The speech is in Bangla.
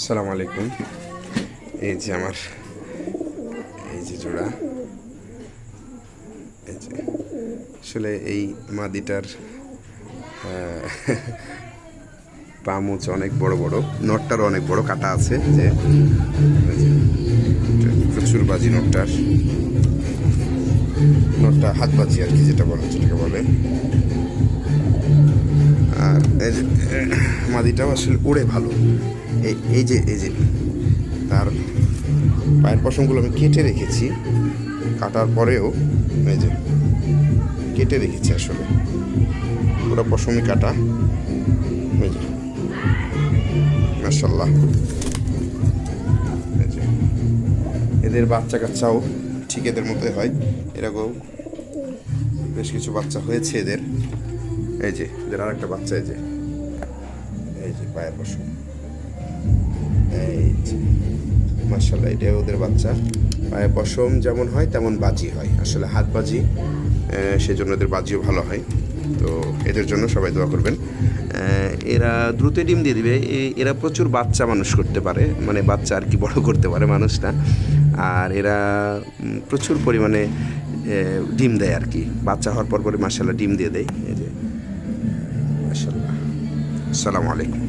আসসালামু আলাইকুম। এই যে আমার এই যে জোড়া, এই যে আসলে এই মাদিটার পামুচ অনেক বড় বড়, নটটারও অনেক বড় কাটা আছে, যে প্রচুর বাজি নটটা হাত বাজি আর কি, যেটাকে বলে। আর এই যে মাদিটাও আসলে উড়ে ভালো। এই যে তার পায়ের পশমগুলো আমি কেটে রেখেছি, কাটার পরেও এই যে কেটে রেখেছি, আসলে পুরো পশমই কাটা। এই যে মাশাআল্লাহ, এই যে এদের বাচ্চা কাচ্চাও ঠিক এদের মতোই হয়, এরকম বেশ কিছু বাচ্চা হয়েছে এদের। এই যে এদের আর একটা বাচ্চা, এই যে পায়ের পশম, এই যে মাশাআল্লাহ, এটা ওদের বাচ্চা। পায়ে পশম যেমন হয় তেমন বাজি হয়, আসলে হাত বাজি, সেজন্য এদের বাজিও ভালো হয়। তো এদের জন্য সবাই দোয়া করবেন। এরা দ্রুত ডিম দিয়ে দিবে, এরা প্রচুর বাচ্চা মানুষ করতে পারে, মানে বাচ্চা আর কি বড় করতে পারে মানুষ না। আর এরা প্রচুর পরিমাণে ডিম দেয় আর কি, বাচ্চা হওয়ার পর মাশাআল্লাহ ডিম দিয়ে দেয়। এই যে মাশাআল্লাহ। আসসালামু আলাইকুম।